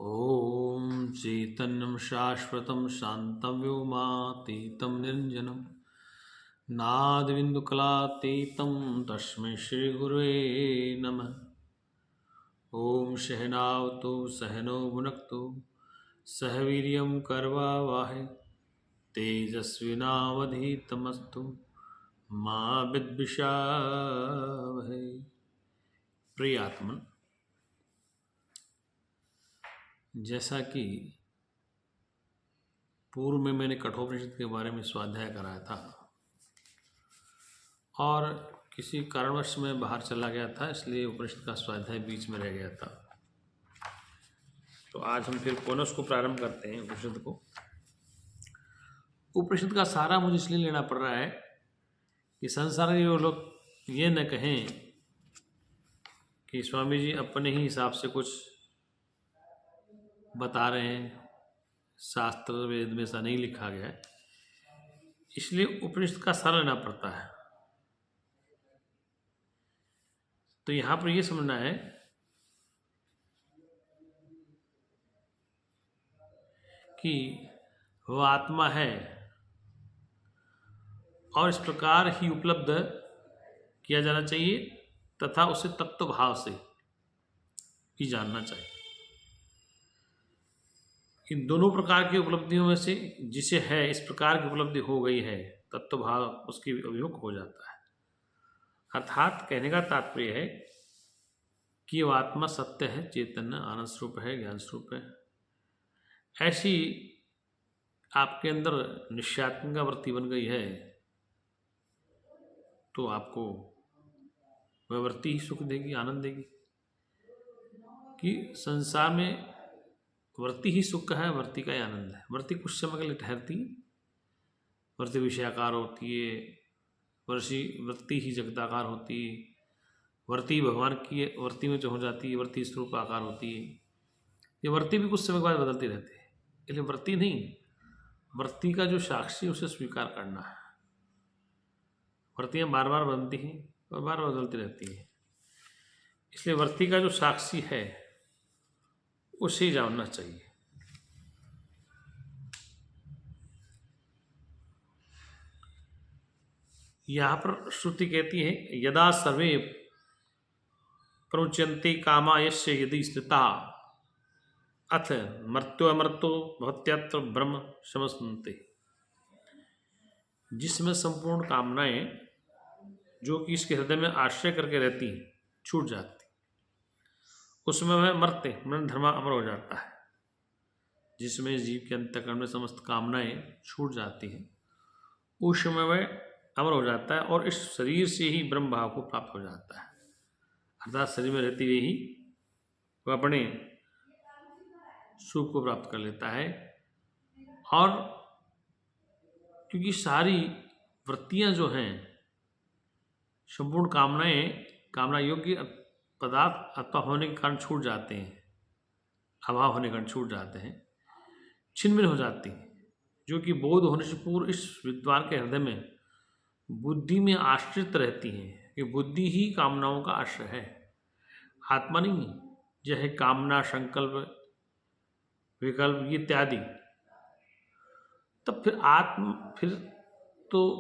ॐ चैतन्यं शाश्वतं शान्तव्योमातीतं निरञ्जनं नादबिन्दुकलातीतं तस्मै श्रीगुरुवे नमः। ॐ सहनावतु सहनौ भुनक्तु सह वीर्यं करवावहै तेजस्विनावधीतमस्तु मा विद्विषावहै। प्रिय आत्मन, जैसा कि पूर्व में मैंने कठोपनिषद के बारे में स्वाध्याय कराया था और किसी कारणवश में बाहर चला गया था, इसलिए उपनिषद का स्वाध्याय बीच में रह गया था। तो आज हम फिर पुनः उसको प्रारंभ करते हैं उपनिषद को। उपनिषद का सारा मुझे इसलिए लेना पड़ रहा है कि संसार के लोग ये न कहें कि स्वामी जी अपने ही हिसाब से कुछ बता रहे हैं, शास्त्र वेद में ऐसा नहीं लिखा गया है, इसलिए उपनिषद का सार लेना पड़ता है। तो यहाँ पर यह समझना है कि वह आत्मा है और इस प्रकार ही उपलब्ध किया जाना चाहिए तथा उसे तत्व भाव से भी जानना चाहिए। इन दोनों प्रकार की उपलब्धियों में से जिसे है इस प्रकार की उपलब्धि हो गई है, तत्व भाव उसकी अभिमुख हो जाता है। अर्थात कहने का तात्पर्य है कि वह आत्मा सत्य है, चैतन्य आनंद स्वरूप है, ज्ञान स्वरूप है। ऐसी आपके अंदर निश्चयात्मिका वृत्ति बन गई है तो आपको वह वृत्ति ही सुख देगी, आनंद देगी। कि संसार में वृत्ति ही सुख का है, वृत्ति का ही आनंद है। वृत्ति कुछ समय के लिए ठहरती, वृत्ति विषयाकार होती है, वृत्ति ही जगताकार होती है, वृत्ति भगवान की वृत्ति में जो हो जाती है, वृत्ति स्वरूप आकार होती है। ये वृत्ति भी कुछ समय के बाद बदलती रहती है, इसलिए वृत्ति नहीं, वृत्ति का जो साक्षी उसे स्वीकार करना है। वृत्तियाँ बार बार बनती हैं और बार बार बदलती रहती हैं, इसलिए वृत्ति का जो साक्षी है उसे जानना चाहिए। यहाँ पर श्रुति कहती है यदा सर्वे प्रमुच्यन्ते कामा यस्य यदि स्थिता अथ मर्त्यो अमर्त्यो भवत्यत्र ब्रह्म समस्ते। जिसमें संपूर्ण कामनाएं जो कि इसके हृदय में आश्रय करके रहती हैं छूट जाती, उसमें वह मरते मन धर्मा अमर हो जाता है। जिसमें जीव के अंतःकरण में समस्त कामनाएं छूट जाती हैं उस समय वह अमर हो जाता है और इस शरीर से ही ब्रह्म भाव को प्राप्त हो जाता है। अर्थात शरीर में रहते हुए ही वह अपने सुख को प्राप्त कर लेता है। और क्योंकि सारी वृत्तियां जो हैं, संपूर्ण कामनाएं कामना योग्य पदार्थ अथवा होने के कारण छूट जाते हैं, अभाव होने के कारण छूट जाते हैं, छिन्न हो जाती हैं, जो कि बोध होने से पूर्व इस विद्वान के हृदय में बुद्धि में आश्रित रहती हैं। कि बुद्धि ही कामनाओं का आश्रय है, आत्मा नहीं। यह कामना, संकल्प, विकल्प इत्यादि। तब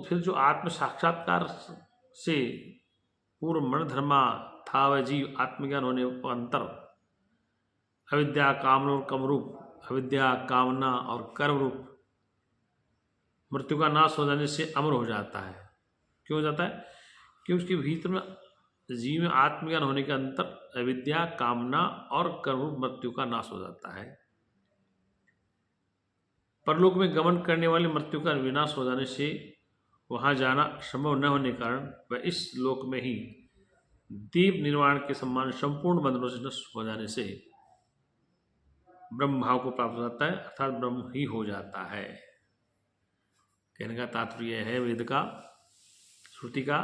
फिर जो आत्म साक्षात्कार से पूर्व मन धर्मा था वह जीव आत्मज्ञान होने पर अंतर अविद्या कामना और कर्मरूप, अविद्या कामना और कर्म रूप मृत्यु का नाश हो जाने से अमर हो जाता है। क्यों हो जाता है? कि उसके भीतर में जीव में आत्मज्ञान होने के अंतर अविद्या कामना और कर्मरूप मृत्यु का नाश हो जाता है। परलोक में गमन करने वाले मृत्यु का विनाश हो जाने से वहां जाना संभव न होने के कारण वह इस लोक में ही दीप निर्वाण के समान संपूर्ण बंधनों से नष्ट हो जाने से ब्रह्म भाव को प्राप्त हो जाता है, अर्थात ब्रह्म ही हो जाता है। कहने का तात्पर्य है वेद का, श्रुति का,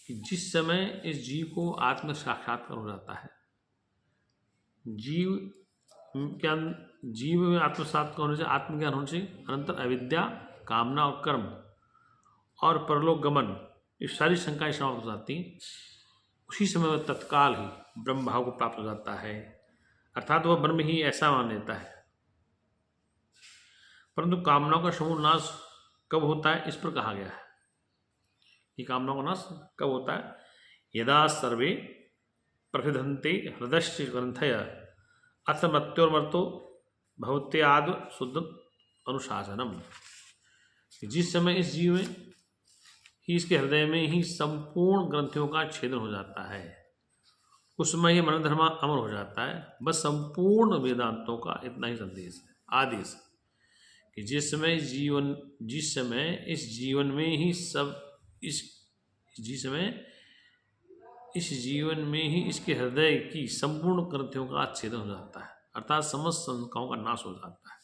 कि जिस समय इस जीव को आत्म साक्षात्कार हो जाता है, जीव में आत्म साक्षात्कार होने से, आत्मज्ञान होने से अनंतर अविद्या कामना और कर्म और परलोक गमन ये सारी शंकाएं समाप्त हो जाती। उसी समय में तत्काल ही ब्रह्म भाव को प्राप्त हो जाता है, अर्थात वह ब्रह्म ही ऐसा मान लेता है। परंतु कामनाओं का समूल नाश कब होता है, इस पर कहा गया है। ये कामनाओं का नाश कब होता है? यदा सर्वे प्रसिद्धन्ते हृदयश्च ग्रंथय अथ मृत्योर्मर्तो भवत्याद शुद्ध अनुशासनम। जिस समय इस जीव में ही, इसके हृदय में ही संपूर्ण ग्रंथियों का छेदन हो जाता है, उस समय यह मनोधर्मा अमर हो जाता है। बस संपूर्ण वेदांतों का इतना ही संदेश है, आदेश है कि जिस समय इस जीवन में ही इस जीवन में ही इसके हृदय की संपूर्ण ग्रंथियों का छेदन हो जाता है, अर्थात समस्त शंकाओं का नाश हो जाता है।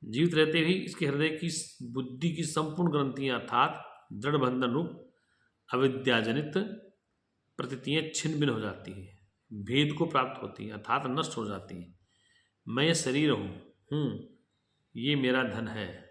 जीवित रहते ही इसके हृदय की बुद्धि की संपूर्ण ग्रंथियां अर्थात दृढ़ बंधन रूप अविद्याजनित प्रतीतियां छिन्न भिन्न हो जाती हैं, भेद को प्राप्त होती हैं, अर्थात नष्ट हो जाती हैं। मैं शरीर हूँ, ये मेरा धन है,